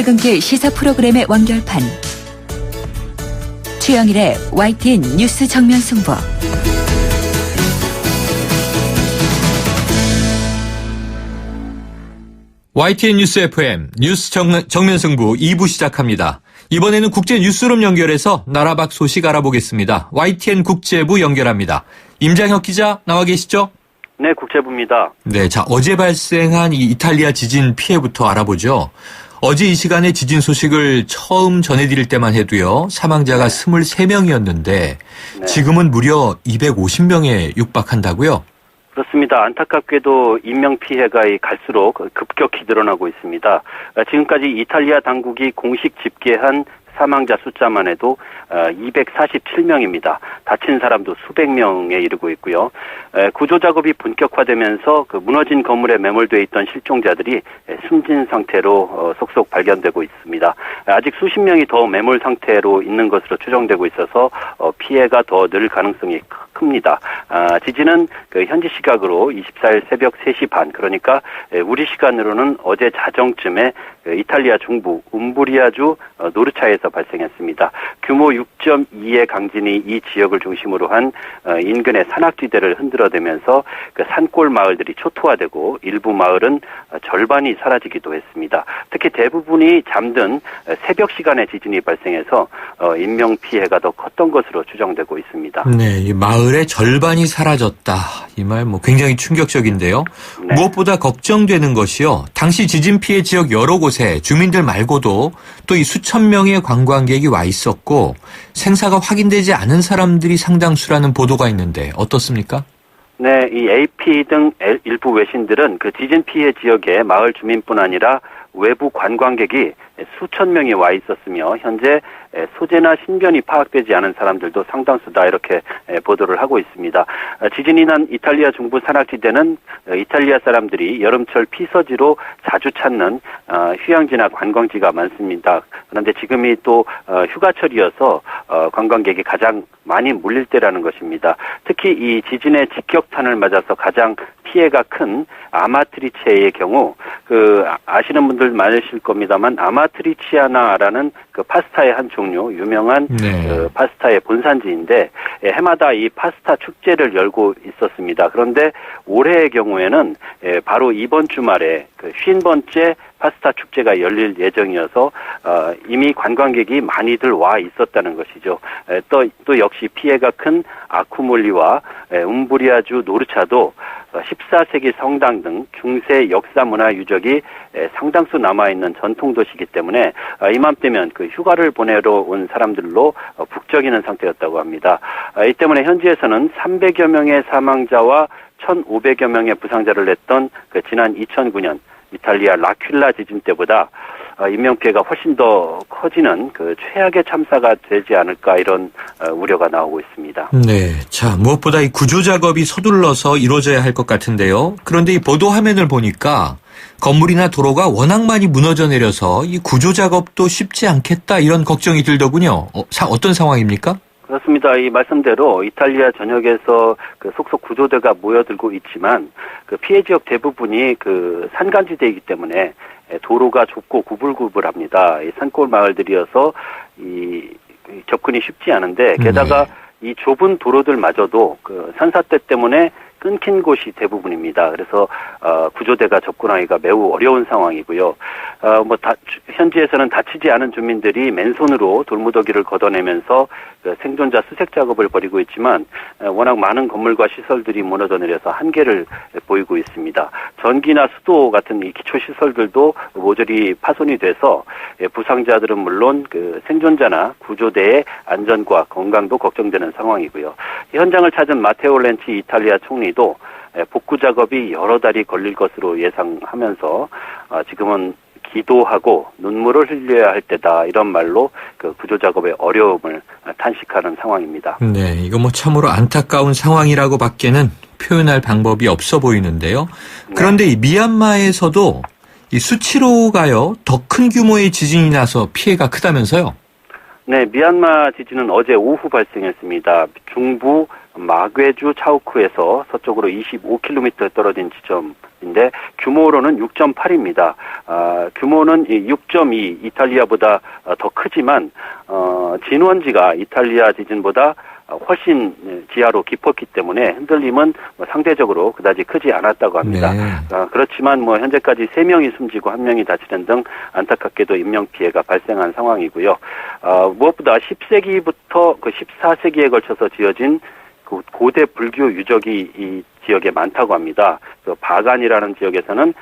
퇴근길 시사 프로그램의 완결판. 최영일의 YTN 뉴스 정면 승부. YTN 뉴스 FM 뉴스 정면 승부 2부 시작합니다. 이번에는 국제 뉴스룸 연결해서 나라 밖 소식 알아보겠습니다. YTN 국제부 연결합니다. 임장혁 기자 나와 계시죠? 네, 국제부입니다. 네, 자 어제 발생한 이 이탈리아 지진 피해부터 알아보죠. 어제 이 시간에 지진 소식을 처음 전해드릴 때만 해도요. 사망자가 23명이었는데 지금은 무려 250명에 육박한다고요? 그렇습니다. 안타깝게도 인명피해가 갈수록 급격히 늘어나고 있습니다. 지금까지 이탈리아 당국이 공식 집계한 사망자 숫자만 해도 247명입니다. 다친 사람도 수백 명에 이르고 있고요. 구조 작업이 본격화되면서 그 무너진 건물에 매몰되어 있던 실종자들이 숨진 상태로 속속 발견되고 있습니다. 아직 수십 명이 더 매몰 상태로 있는 것으로 추정되고 있어서 피해가 더 늘 가능성이 큽니다. 지진은 그 현지 시각으로 24일 새벽 3시 반, 그러니까 우리 시간으로는 어제 자정쯤에 이탈리아 중부 움브리아주 노르차에서 발생했습니다. 규모 6.2의 강진이 이 지역을 중심으로 한 인근의 산악지대를 흔들어대면서 그 산골 마을들이 초토화되고 일부 마을은 절반이 사라지기도 했습니다. 특히 대부분이 잠든 새벽 시간에 지진이 발생해서 인명피해가 더 컸던 것으로 추정되고 있습니다. 네, 이 마을의 절반이 사라졌다. 이 말 굉장히 충격적인데요. 네. 무엇보다 걱정되는 것이요. 당시 지진 피해 지역 여러 곳에 주민들 말고도 또 이 수천 명의 관광객이 와 있었고 생사가 확인되지 않은 사람들이 상당수라는 보도가 있는데 어떻습니까? 네, 이 AP 등 일부 외신들은 그 지진 피해 지역에 마을 주민뿐 아니라 외부 관광객이 수천 명이 와 있었으며 현재 소재나 신변이 파악되지 않은 사람들도 상당수다, 이렇게 보도를 하고 있습니다. 지진이 난 이탈리아 중부 산악지대는 이탈리아 사람들이 여름철 피서지로 자주 찾는 휴양지나 관광지가 많습니다. 그런데 지금이 또 휴가철이어서 관광객이 가장 많이 몰릴 때라는 것입니다. 특히 이 지진의 직격탄을 맞아서 가장 피해가 큰 아마트리체의 경우 아시는 분들 많으실 겁니다만 아마트리치아나라는 그 파스타의 한 종류, 유명한 그 파스타의 본산지인데 해마다 이 파스타 축제를 열고 있었습니다. 그런데 올해의 경우에는 바로 이번 주말에 그 50번째 파스타 축제가 열릴 예정이어서 이미 관광객이 많이들 와 있었다는 것이죠. 또 역시 피해가 큰 아쿠몰리와 움브리아주 노르차도 14세기 성당 등 중세 역사 문화 유적이 상당수 남아있는 전통도시이기 때문에 이맘때면 그 휴가를 보내러 온 사람들로 북적이는 상태였다고 합니다. 이 때문에 현지에서는 300여 명의 사망자와 1,500여 명의 부상자를 냈던 그 지난 2009년 이탈리아 라퀼라 지진 때보다 인명피해가 훨씬 더 커지는 그 최악의 참사가 되지 않을까, 이런 우려가 나오고 있습니다. 네, 자 무엇보다 이 구조 작업이 서둘러서 이루어져야 할 것 같은데요. 그런데 이 보도 화면을 보니까 건물이나 도로가 워낙 많이 무너져 내려서 이 구조 작업도 쉽지 않겠다, 이런 걱정이 들더군요. 어떤 상황입니까? 그렇습니다. 이 말씀대로 이탈리아 전역에서 그 속속 구조대가 모여들고 있지만 그 피해 지역 대부분이 그 산간지대이기 때문에 도로가 좁고 구불구불합니다. 이 산골 마을들이어서 이 접근이 쉽지 않은데 게다가 이 좁은 도로들마저도 그 산사태 때문에 끊긴 곳이 대부분입니다. 그래서 구조대가 접근하기가 매우 어려운 상황이고요. 현지에서는 다치지 않은 주민들이 맨손으로 돌무더기를 걷어내면서 그 생존자 수색 작업을 벌이고 있지만 워낙 많은 건물과 시설들이 무너져 내려서 한계를 보이고 있습니다. 전기나 수도 같은 이 기초 시설들도 모조리 파손이 돼서 부상자들은 물론 그 생존자나 구조대의 안전과 건강도 걱정되는 상황이고요. 현장을 찾은 마테오 렌치 이탈리아 총리도 복구 작업이 여러 달이 걸릴 것으로 예상하면서 지금은 기도하고 눈물을 흘려야 할 때다, 이런 말로 그 구조 작업의 어려움을 탄식하는 상황입니다. 네, 이거 참으로 안타까운 상황이라고 밖에는 표현할 방법이 없어 보이는데요. 그런데 이 미얀마에서도 이 수치로가요, 더 큰 규모의 지진이 나서 피해가 크다면서요? 네, 미얀마 지진은 어제 오후 발생했습니다. 중부 마괴주 차우크에서 서쪽으로 25km 떨어진 지점인데 규모로는 6.8입니다. 규모는 6.2 이탈리아보다 더 크지만 진원지가 이탈리아 지진보다 훨씬 지하로 깊었기 때문에 흔들림은 상대적으로 그다지 크지 않았다고 합니다. 네. 그렇지만 현재까지 3명이 숨지고 1명이 다치는 등 안타깝게도 인명피해가 발생한 상황이고요. 무엇보다 10세기부터 그 14세기에 걸쳐서 지어진 그 고대 불교 유적이 이 지역에 많다고 합니다. 그 바간이라는 지역에서는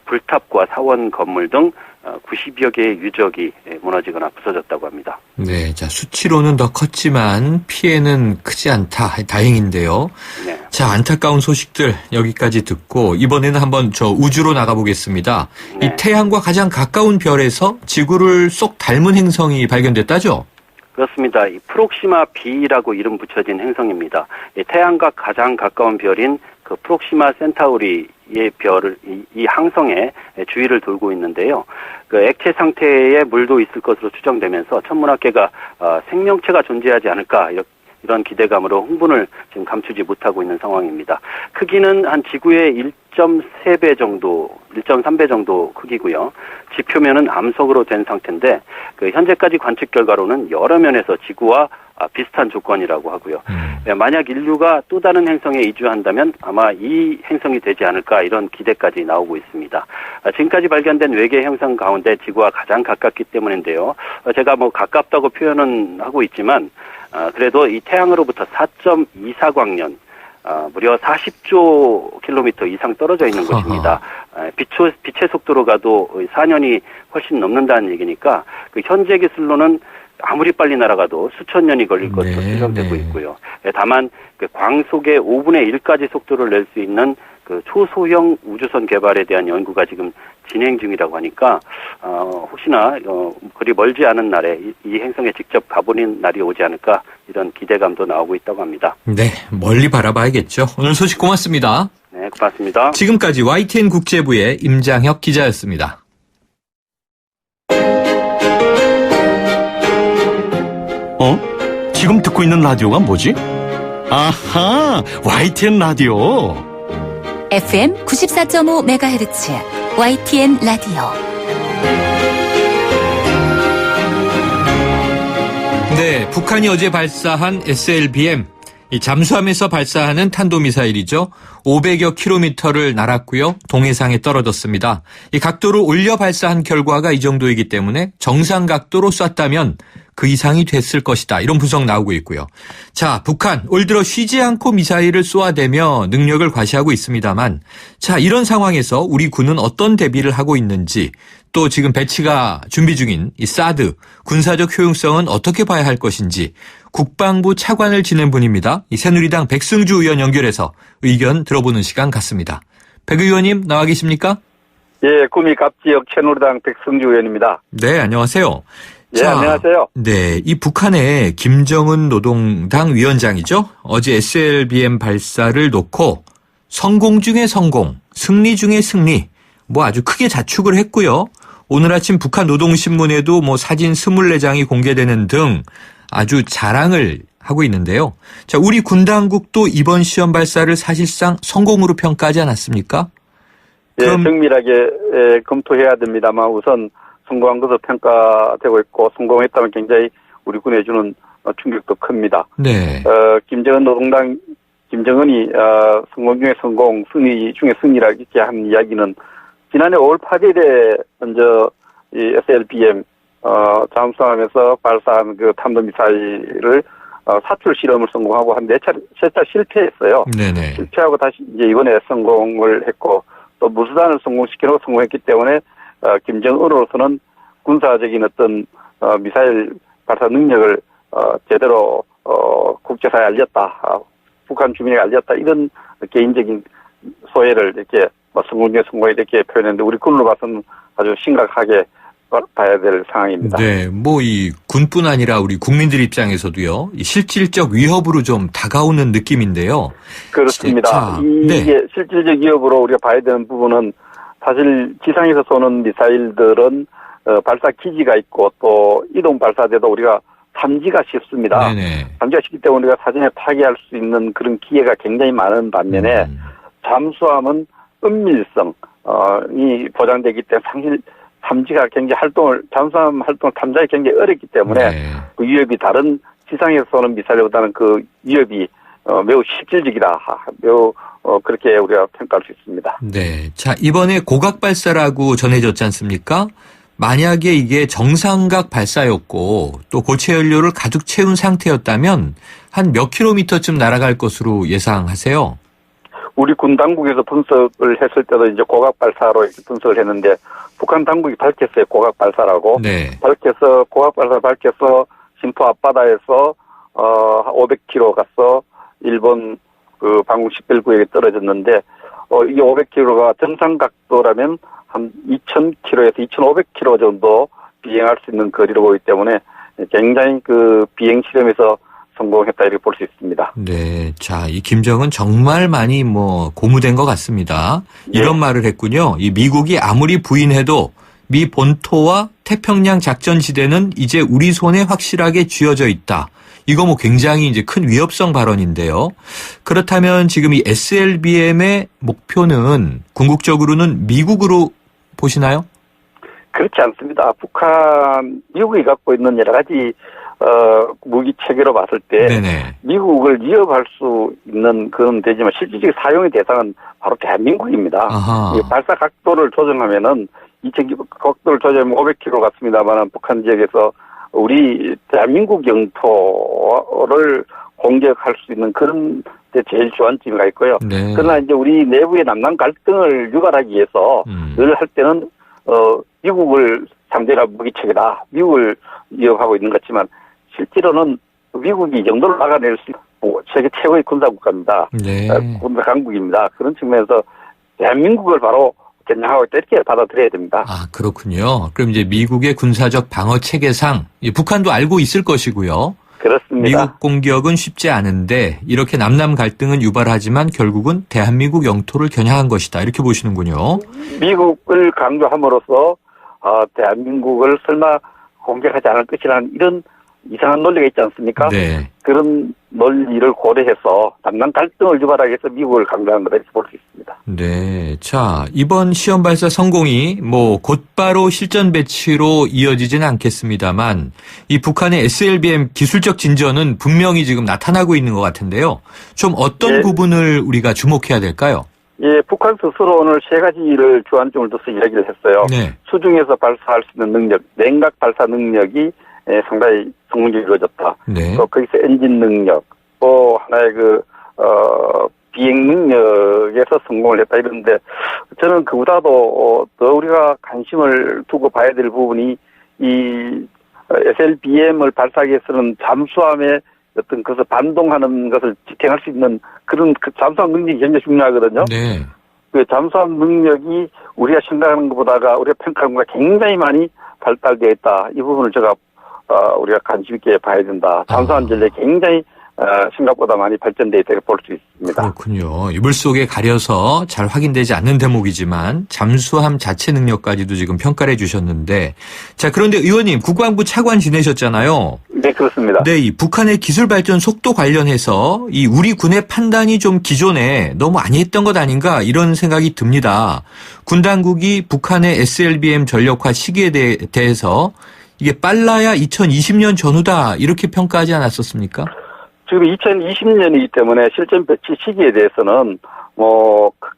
불탑과 사원 건물 등 90여 개의 유적이 무너지거나 부서졌다고 합니다. 네, 자, 수치로는 더 컸지만 피해는 크지 않다. 다행인데요. 네. 자, 안타까운 소식들 여기까지 듣고 이번에는 한번 저 우주로 나가보겠습니다. 네. 이 태양과 가장 가까운 별에서 지구를 쏙 닮은 행성이 발견됐다죠? 그렇습니다. 이 프록시마 B라고 이름 붙여진 행성입니다. 태양과 가장 가까운 별인 그 프록시마 센타우리의 별을 이 항성의 주위를 돌고 있는데요. 그 액체 상태에 물도 있을 것으로 추정되면서 천문학계가 생명체가 존재하지 않을까 이런 기대감으로 흥분을 지금 감추지 못하고 있는 상황입니다. 크기는 한 지구의 1.3배 정도, 1.3배 정도 크기고요. 지표면은 암석으로 된 상태인데 그 현재까지 관측 결과로는 여러 면에서 지구와 비슷한 조건이라고 하고요. 만약 인류가 또 다른 행성에 이주한다면 아마 이 행성이 되지 않을까 이런 기대까지 나오고 있습니다. 지금까지 발견된 외계 행성 가운데 지구와 가장 가깝기 때문인데요. 제가 가깝다고 표현은 하고 있지만 그래도 이 태양으로부터 4.24광년 무려 40조 킬로미터 이상 떨어져 있는 곳입니다. 빛의 속도로 가도 4년이 훨씬 넘는다는 얘기니까 그 현재 기술로는 아무리 빨리 날아가도 수천 년이 걸릴 것으로 추정되고 있고요. 다만 그 광속의 5분의 1까지 속도를 낼 수 있는 그 초소형 우주선 개발에 대한 연구가 지금 진행 중이라고 하니까 혹시나 그리 멀지 않은 날에 이 행성에 직접 가보는 날이 오지 않을까 이런 기대감도 나오고 있다고 합니다. 네, 멀리 바라봐야겠죠. 오늘 소식 고맙습니다. 네, 고맙습니다. 지금까지 YTN 국제부의 임장혁 기자였습니다. 지금 듣고 있는 라디오가 뭐지? 아하, YTN 라디오. FM 94.5MHz YTN 라디오. 네, 북한이 어제 발사한 SLBM, 이 잠수함에서 발사하는 탄도미사일이죠. 500여 킬로미터를 날았고요. 동해상에 떨어졌습니다. 이 각도를 올려 발사한 결과가 이 정도이기 때문에 정상 각도로 쐈다면 그 이상이 됐을 것이다. 이런 분석 나오고 있고요. 자, 북한 올 들어 쉬지 않고 미사일을 쏘아대며 능력을 과시하고 있습니다만 자, 이런 상황에서 우리 군은 어떤 대비를 하고 있는지 또 지금 배치가 준비 중인 이 사드 군사적 효용성은 어떻게 봐야 할 것인지 국방부 차관을 지낸 분입니다. 이 새누리당 백승주 의원 연결해서 의견 들어보는 시간 갖습니다. 백 의원님 나와 계십니까? 예, 구미 갑지역 새누리당 백승주 의원입니다. 네, 안녕하세요. 예, 자, 안녕하세요. 네, 이 북한의 김정은 노동당 위원장이죠. 어제 SLBM 발사를 놓고 성공 중의 성공, 승리 중의 승리, 아주 크게 자축을 했고요. 오늘 아침 북한 노동신문에도 사진 24장이 공개되는 등 아주 자랑을 하고 있는데요. 자, 우리 군 당국도 이번 시험 발사를 사실상 성공으로 평가하지 않았습니까? 예, 정밀하게 검토해야 됩니다만 우선 성공한 것으로 평가되고 있고 성공했다면 굉장히 우리 군에 주는 충격도 큽니다. 네. 김정은 노동당 김정은이 성공 중에 성공, 승리 중에 승리라고 이렇게 한 이야기는 지난해 5월 8일에 먼저 이 SLBM 잠수함에서 발사한 그 탄도미사일을 사출 실험을 성공하고 한 3차례 실패했어요. 네네. 실패하고 다시 이제 이번에 성공을 했고 또 무수단을 성공시키려고 성공했기 때문에 김정은으로서는 군사적인 어떤 미사일 발사 능력을 제대로 국제사회에 알렸다, 북한 주민에게 알렸다 이런 개인적인 소회를 이렇게 성공 중에 성공에 이렇게 표현했는데 우리 군으로 봐서는 아주 심각하게 봐야 될 상황입니다. 네, 이 군뿐 아니라 우리 국민들 입장에서도요, 이 실질적 위협으로 좀 다가오는 느낌인데요. 그렇습니다. 자, 이게 실질적 위협으로 우리가 봐야 되는 부분은 사실 지상에서 쏘는 미사일들은 발사 기지가 있고 또 이동 발사대도 우리가 탐지가 쉽습니다. 네네. 탐지가 쉽기 때문에 우리가 사전에 파괴할 수 있는 그런 기회가 굉장히 많은 반면에 잠수함은 은밀성이 보장되기 때문에 사실 탐지가 굉장히 잠수함 활동을 탐지하기 굉장히 어렵기 때문에 네. 그 위협이 다른 지상에서 쏘는 미사일보다는 그 위협이 매우 실질적이다. 매우 그렇게 우리가 평가할 수 있습니다. 네. 자, 이번에 고각 발사라고 전해졌지 않습니까? 만약에 이게 정상각 발사였고 또 고체 연료를 가득 채운 상태였다면 한 몇 킬로미터쯤 날아갈 것으로 예상하세요? 우리 군 당국에서 분석을 했을 때도 이제 고각 발사로 이렇게 분석을 했는데 북한 당국이 밝혔어요. 고각 발사라고. 네. 고각 발사를 밝혀서 진포 앞바다에서 500km 가서 일본 그 방공 10별 떨어졌는데 이게 500km가 정상 각도라면 한 2,000km에서 2,500km 정도 비행할 수 있는 거리로 보기 때문에 굉장히 그 비행 실험에서 성공했다 이렇게 볼 수 있습니다. 네. 자, 이 김정은 정말 많이 고무된 것 같습니다. 이런 말을 했군요. 이 미국이 아무리 부인해도 미 본토와 태평양 작전지대는 이제 우리 손에 확실하게 쥐어져 있다. 이거 굉장히 이제 큰 위협성 발언인데요. 그렇다면 지금 이 SLBM의 목표는 궁극적으로는 미국으로 보시나요? 그렇지 않습니다. 미국이 갖고 있는 여러 가지 무기 체계로 봤을 때 네네. 미국을 위협할 수 있는 그런 되지만 실질적인 사용의 대상은 바로 대한민국입니다. 아하. 발사 각도를 조정하면은 각도를 조정하면 500km 같습니다만 북한 지역에서 우리 대한민국 영토를 공격할 수 있는 그런 데 제일 주안점이 있고요. 네. 그러나 이제 우리 내부의 남남 갈등을 유발하기 위해서 늘 할 때는 미국을 상대가 무기체계다. 미국을 위협하고 있는 것 같지만 실제로는 미국이 이 정도로 막아낼 수 있고 세계 최고의 군사국가입니다. 네. 군사 강국입니다. 그런 측면에서 대한민국을 바로 겨냥하고 있다 이렇게 받아들여야 됩니다. 아, 그렇군요. 그럼 이제 미국의 군사적 방어 체계상 북한도 알고 있을 것이고요. 그렇습니다. 미국 공격은 쉽지 않은데 이렇게 남남 갈등은 유발하지만 결국은 대한민국 영토를 겨냥한 것이다. 이렇게 보시는군요. 미국을 강조함으로써 대한민국을 설마 공격하지 않을 것이라는 이런 이상한 논리가 있지 않습니까? 네. 그런 논리를 고려해서 남남 갈등을 유발하기 위해서 미국을 강조한 거다 이렇게 볼 수 있습니다. 네. 자, 이번 시험 발사 성공이 곧바로 실전 배치로 이어지지는 않겠습니다만 이 북한의 SLBM 기술적 진전은 분명히 지금 나타나고 있는 것 같은데요. 좀 어떤 부분을 우리가 주목해야 될까요? 예, 북한 스스로 오늘 세 가지를 주안점을 둬서 이야기를 했어요. 네. 수중에서 발사할 수 있는 능력, 냉각 발사 능력이 상당히 성공적으로 이루어졌다. 네. 또 거기서 엔진 능력, 또 하나의 비행 능력에서 성공을 했다 이런데 저는 그보다도 더 우리가 관심을 두고 봐야 될 부분이 이 SLBM을 발사하기 위해서는 잠수함의 어떤 것을 반동하는 것을 지탱할 수 있는 그런 잠수함 능력이 굉장히 중요하거든요. 네. 그 잠수함 능력이 우리가 생각하는 것보다가 우리가 평가하는 것보다 굉장히 많이 발달되어 있다. 이 부분을 우리가 관심 있게 봐야 된다. 잠수함 전력이 굉장히 생각보다 많이 발전되어 있다고 볼 수 있습니다. 그렇군요. 물속에 가려서 잘 확인되지 않는 대목이지만 잠수함 자체 능력까지도 지금 평가를 해주셨는데 자, 그런데 의원님 국방부 차관 지내셨잖아요. 네, 그렇습니다. 네, 이 북한의 기술 발전 속도 관련해서 이 우리 군의 판단이 좀 기존에 너무 안이했던 것 아닌가 이런 생각이 듭니다. 군 당국이 북한의 SLBM 전력화 시기에 대해서 이게 빨라야 2020년 전후다 이렇게 평가하지 않았었습니까? 지금 2020년이기 때문에 실전 배치 시기에 대해서는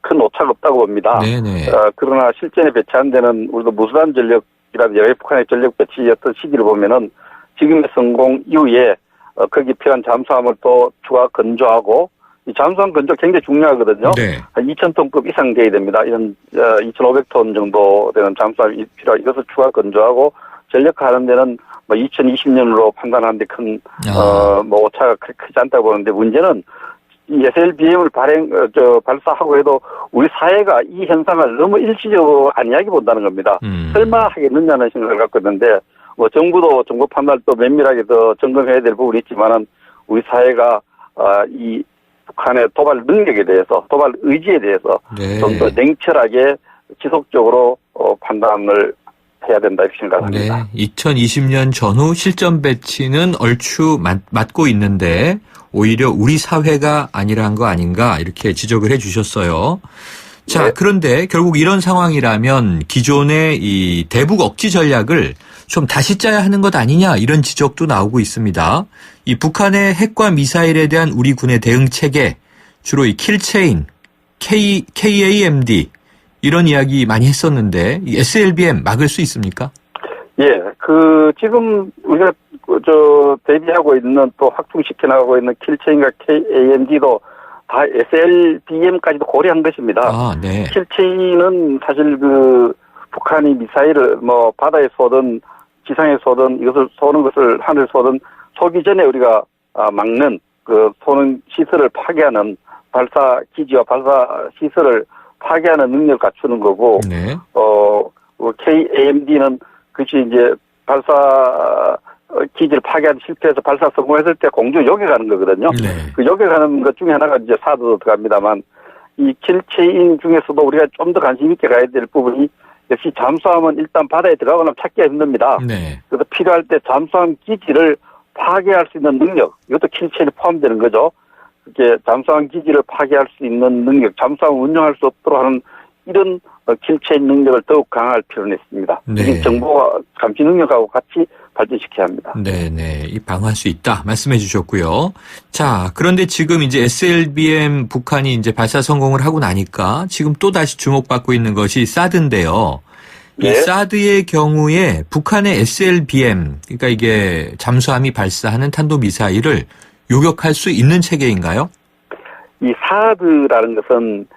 큰 오차가 없다고 봅니다. 네네. 그러나 실전에 배치한 데는 우리도 무수단 전력이라든지 여러 북한의 전력 배치였던 시기를 보면은 지금의 성공 이후에 거기 필요한 잠수함을 또 추가 건조하고 이 잠수함 건조 굉장히 중요하거든요. 네. 한 2,000톤급 이상 돼야 됩니다. 이런 2,500톤 정도 되는 잠수함이 필요하고 이것을 추가 건조하고 전력화하는 데는 2020년으로 판단하는데 큰 오차가 그렇게 크지 않다고 보는데 문제는 이 SLBM을 발사하고 해도 우리 사회가 이 현상을 너무 일시적으로 안이하게 본다는 겁니다. 설마 하겠느냐는 생각을 갖고 있는데 정부도 정부 판단을 또 면밀하게 더 점검해야 될 부분이 있지만은 우리 사회가 이 북한의 도발 능력에 대해서 도발 의지에 대해서 네. 좀 더 냉철하게 지속적으로 판단을 해야 된다 이렇게 생각합니다. 네, 2020년 전후 실전 배치는 얼추 맞고 있는데 오히려 우리 사회가 안일한 거 아닌가 이렇게 지적을 해 주셨어요. 자, 네. 그런데 결국 이런 상황이라면 기존의 이 대북 억지 전략을 좀 다시 짜야 하는 것 아니냐 이런 지적도 나오고 있습니다. 이 북한의 핵과 미사일에 대한 우리 군의 대응 체계, 주로 이 킬체인, KAMD 이런 이야기 많이 했었는데 이 SLBM 막을 수 있습니까? 예, 지금 우리가 대비하고 있는 또 확충시켜 나가고 있는 킬체인과 KAMD도 다 SLBM까지도 고려한 것입니다. 아, 네. 킬체인은 사실 북한이 미사일을 바다에 쏘든 지상에 쏘든 이것을 쏘는 것을 하늘에 쏘든 쏘기 전에 우리가 막는 쏘는 시설을 파괴하는 발사 기지와 발사 시설을 파괴하는 능력을 갖추는 거고, 네. KAMD는 그것이 이제 발사 기지를 파괴하는 실패해서 발사 성공했을 때 공중 요격하는 거거든요. 네. 그 요격하는 것 중에 하나가 이제 사드도 들어갑니다만, 이 킬체인 중에서도 우리가 좀 더 관심 있게 가야 될 부분이 역시 잠수함은 일단 바다에 들어가거나 찾기가 힘듭니다. 네. 그래서 필요할 때 잠수함 기지를 파괴할 수 있는 능력, 이것도 킬체인에 포함되는 거죠. 그게 잠수함 기지를 파괴할 수 있는 능력, 잠수함 운영할 수 없도록 하는 이런 킬체인 능력을 더욱 강화할 필요는 있습니다. 네. 이 정보와 감시 능력하고 같이 발전시켜야 합니다. 네네. 이 방어할 수 있다 말씀해 주셨고요. 자, 그런데 지금 이제 SLBM 북한이 이제 발사 성공을 하고 나니까 지금 또 다시 주목받고 있는 것이 사드인데요. 네. 이 사드의 경우에 북한의 SLBM, 그러니까 이게 잠수함이 발사하는 탄도미사일을 요격할 수 있는 체계인가요? 이 사드라는 것은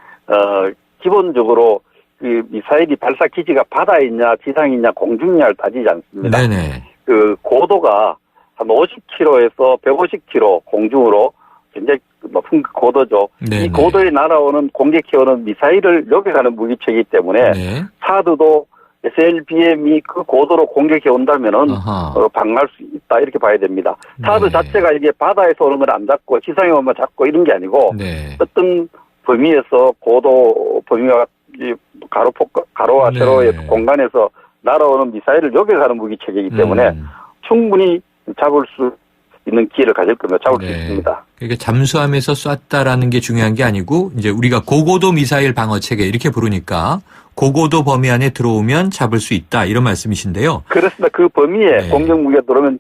기본적으로 그 미사일이 발사 기지가 바다에 있냐, 지상에 있냐, 공중에 있냐를 따지지 않습니다. 네네. 그 고도가 한 50km에서 150km 공중으로 굉장히 높은 고도죠. 네네. 이 고도에 날아오는 공격해오는 미사일을 요격하는 무기체이기 때문에 네. 사드도 SLBM이 그 고도로 공격해 온다면은 방어할 수 있다 이렇게 봐야 됩니다. 사드 네. 자체가 이게 바다에서 오는 걸 안 잡고 지상에 오면 잡고 이런 게 아니고 네. 어떤 범위에서 고도 범위와 가로와 네. 세로의 공간에서 날아오는 미사일을 요격하는 무기체계이기 때문에 충분히 잡을 수 있는 기회를 가질 겁니다. 잡을 수 있습니다. 그러니까 잠수함에서 쐈다라는 게 중요한 게 아니고 이제 우리가 고고도 미사일 방어 체계 이렇게 부르니까 고고도 범위 안에 들어오면 잡을 수 있다 이런 말씀이신데요. 그렇습니다. 그 범위에 네. 공격 무기가 들어오면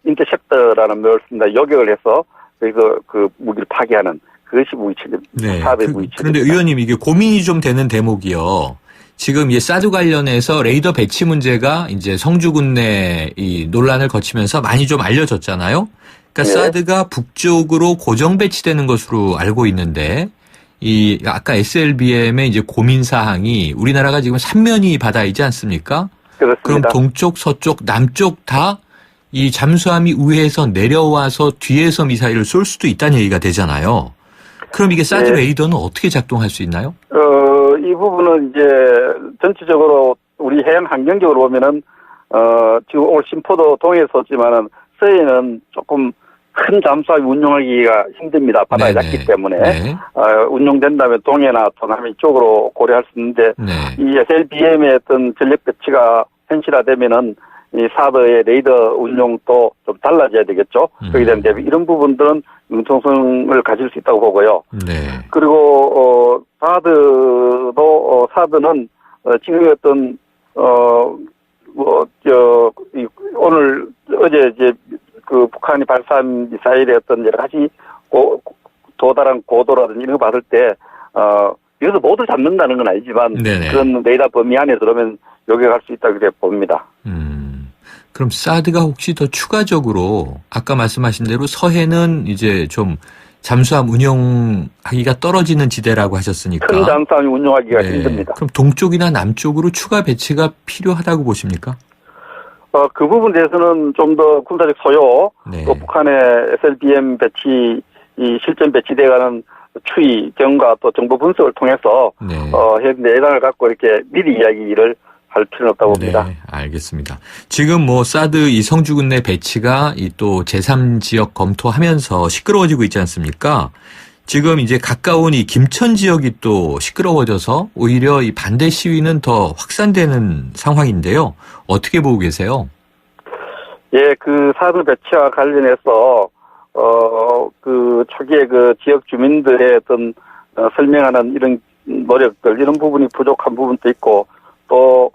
인터셉터라는 걸 씁니다. 요격을 해서 그래서 그 무기를 파괴하는 그것이 무기체계입니다. 네. 사드의 무기체계. 그런데 의원님 이게 고민이 좀 되는 대목이요. 지금 이 사드 관련해서 레이더 배치 문제가 이제 성주군 내 이 논란을 거치면서 많이 좀 알려졌잖아요. 그러니까 네. 사드가 북쪽으로 고정 배치되는 것으로 알고 있는데 이 아까 SLBM의 이제 고민 사항이 우리나라가 지금 삼면이 바다이지 않습니까? 그럼 그렇습니다. 동쪽, 서쪽, 남쪽 다 이 잠수함이 우회해서 내려와서 뒤에서 미사일을 쏠 수도 있다는 얘기가 되잖아요. 그럼 이게 사드 네. 레이더는 어떻게 작동할 수 있나요? 이 부분은 이제 전체적으로 우리 해양 환경적으로 보면은 지금 오늘 심포도 동해에 섰지만은 서해는 조금 큰 잠수함이 운용하기가 힘듭니다. 바다에 네네. 닿기 때문에 네. 운용된다면 동해나 동남 이쪽으로 고려할 수 있는데 네. 이 SLBM의 어떤 전력 배치가 현실화되면은 이 사드의 레이더 운용도 좀 달라져야 되겠죠. 그렇게 되는데 이런 부분들은 융통성을 가질 수 있다고 보고요. 네. 그리고 사드는 지금 어떤 오늘 어제 이제 그 북한이 발사한 미사일의 어떤 여러 가지 도달한 고도라든지 이런 거 봤을 때 여기서 모두 잡는다는 건 아니지만 네네. 그런 레이더 범위 안에 들어오면 요격할 수 있다 그렇게 봅니다. 그럼 사드가 혹시 더 추가적으로 아까 말씀하신 대로 서해는 이제 좀 잠수함 운용하기가 떨어지는 지대라고 하셨으니까 큰 잠수함이 운용하기가 네. 힘듭니다. 그럼 동쪽이나 남쪽으로 추가 배치가 필요하다고 보십니까? 그 부분에 대해서는 좀 더 군사적 소요, 네. 또 북한의 SLBM 배치, 이 실전 배치돼가는 추이, 경과 또 정보 분석을 통해서 네. 현재 예단을 갖고 이렇게 미리 이야기를 할 필요는 없다고 봅니다. 네, 알겠습니다. 지금 뭐 사드 이 성주군 내 배치가 이 또 제3지역 검토하면서 시끄러워지고 있지 않습니까? 지금 이제 가까운 이 김천 지역이 또 시끄러워져서 오히려 이 반대 시위는 더 확산되는 상황인데요. 어떻게 보고 계세요? 예, 그 사드 배치와 관련해서 그 초기에 그 지역 주민들의 어떤 설명하는 이런 노력들 이런 부분이 부족한 부분도 있고 또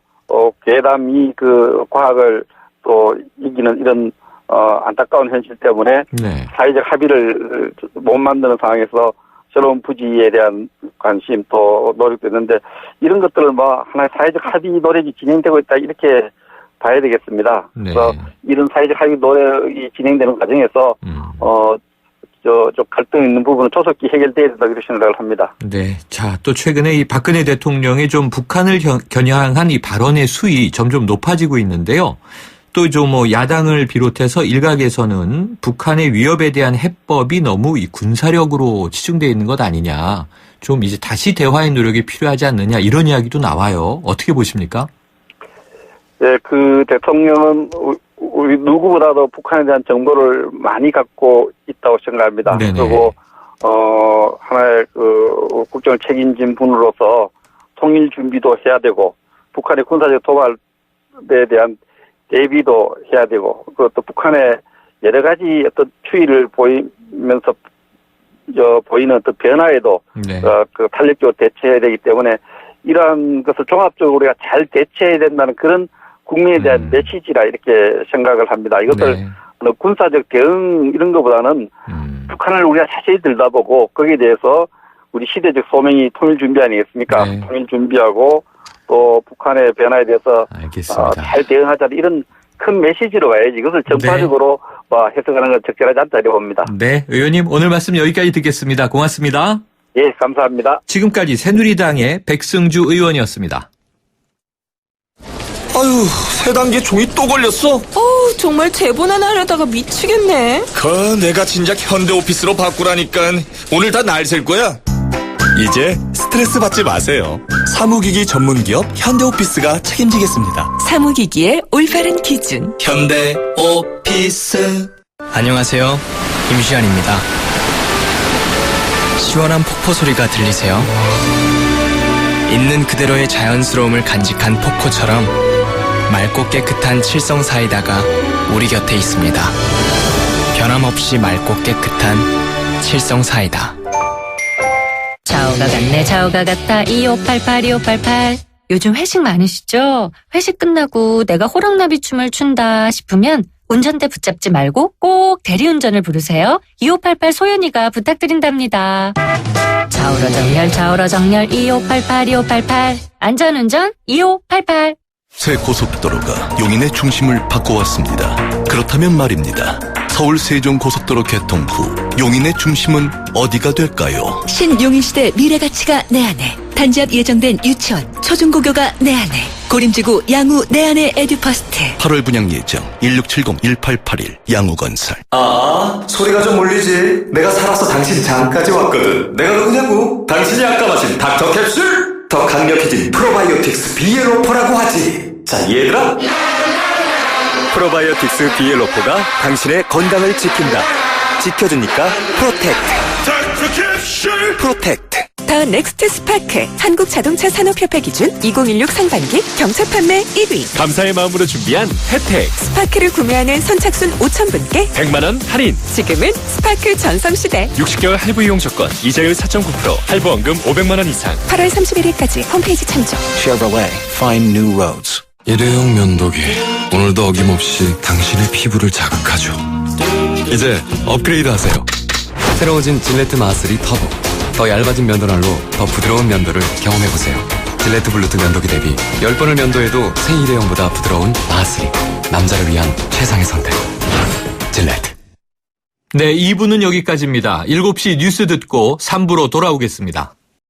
괴담이 그 과학을 또 이기는 이런 안타까운 현실 때문에 네. 사회적 합의를 못 만드는 상황에서 새로운 부지에 대한 관심 또 노력도 있는데 이런 것들을 뭐 하나의 사회적 합의 노력이 진행되고 있다 이렇게 봐야 되겠습니다. 네. 그래서 이런 사회적 합의 노력이 진행되는 과정에서 좀 갈등 있는 부분은 조속히 해결돼야 된다 이렇게 생각을 합니다. 네. 자, 또 최근에 이 박근혜 대통령의 좀 북한을 겨냥한 이 발언의 수위 점점 높아지고 있는데요. 또 좀 뭐 야당을 비롯해서 일각에서는 북한의 위협에 대한 해법이 너무 이 군사력으로 치중되어 있는 것 아니냐. 좀 이제 다시 대화의 노력이 필요하지 않느냐 이런 이야기도 나와요. 어떻게 보십니까? 네, 그 대통령은 우리 누구보다도 북한에 대한 정보를 많이 갖고 있다고 생각합니다. 네네. 그리고 하나의 그 국정을 책임진 분으로서 통일 준비도 해야 되고 북한의 군사적 도발에 대한 대비도 해야 되고 그것도 북한의 여러 가지 어떤 추이를 보이면서 보이는 어떤 변화에도 네. 그 탄력적으로 대처해야 되기 때문에 이러한 것을 종합적으로 우리가 잘 대처해야 된다는 그런 국민에 대한 메시지라 이렇게 생각을 합니다. 이것을 네. 군사적 대응 이런 것보다는 북한을 우리가 자세히 들여다보고 거기에 대해서 우리 시대적 소명이 통일 준비 아니겠습니까? 네. 통일 준비하고 또 북한의 변화에 대해서 알겠습니다. 잘 대응하자 이런 큰 메시지로 가야지 이것을 전파적으로 해석하는 건 적절하지 않다 이렇게 봅니다. 네. 의원님 오늘 말씀 여기까지 듣겠습니다. 고맙습니다. 예, 감사합니다. 지금까지 새누리당의 백승주 의원이었습니다. 아유, 세 단계 종이 또 걸렸어? 정말 대본 하나 하려다가 미치겠네. 내가 진작 현대오피스로 바꾸라니까 오늘 다 날 셀 거야. 이제 스트레스 받지 마세요. 사무기기 전문기업 현대오피스가 책임지겠습니다. 사무기기의 올바른 기준. 현대오피스. 안녕하세요. 김시안입니다. 시원한 폭포 소리가 들리세요? 있는 그대로의 자연스러움을 간직한 폭포처럼 맑고 깨끗한 칠성 사이다가 우리 곁에 있습니다. 변함없이 맑고 깨끗한 칠성 사이다. 좌우가 같네 좌우가 같다 2588 요즘 회식 많으시죠? 회식 끝나고 내가 호랑나비 춤을 춘다 싶으면 운전대 붙잡지 말고 꼭 대리운전을 부르세요. 2588 소연이가 부탁드린답니다. 좌우로 정렬 2588 안전운전 2588. 새 고속도로가 용인의 중심을 바꿔왔습니다. 그렇다면 말입니다. 서울 세종고속도로 개통 후 용인의 중심은 어디가 될까요? 신용인시대 미래가치가 내 안에, 단지 앞 예정된 유치원, 초중고교가 내 안에, 고림지구 양우 내 안에 에듀퍼스트. 8월 분양 예정 1670-1881 양우건설. 소리가 좀 울리지. 내가 살아서 당신 장까지 왔거든. 내가 누구냐고? 당신이 아까 마신 닥터 캡슐! 더 강력해진 프로바이오틱스 비엘로포라고 하지. 자, 얘들아! 프로바이오틱스 비엘로포가 당신의 건강을 지킨다. 지켜주니까 프로텍트. 더 넥스트 스파크 한국자동차 산업협회 기준 2016 상반기 경차 판매 1위. 감사의 마음으로 준비한 혜택. 스파크를 구매하는 선착순 5,000분께 100만원 할인. 지금은 스파크 전성시대. 60개월 할부 이용 조건. 이자율 4.9%. 할부원금 500만원 이상. 8월 31일까지 홈페이지 참조. Chevrolet Find New Roads. 일회용 면도기 오늘도 어김없이 당신의 피부를 자극하죠. 이제 업그레이드 하세요. 새로워진 질레트 마스리 터보. 더 얇아진 면도날로 더 부드러운 면도를 경험해보세요. 질레트 블루투 면도기 대비 10번을 면도해도 새 일회용보다 부드러운 마스리. 남자를 위한 최상의 선택. 질레트. 네, 2부는 여기까지입니다. 7시 뉴스 듣고 3부로 돌아오겠습니다.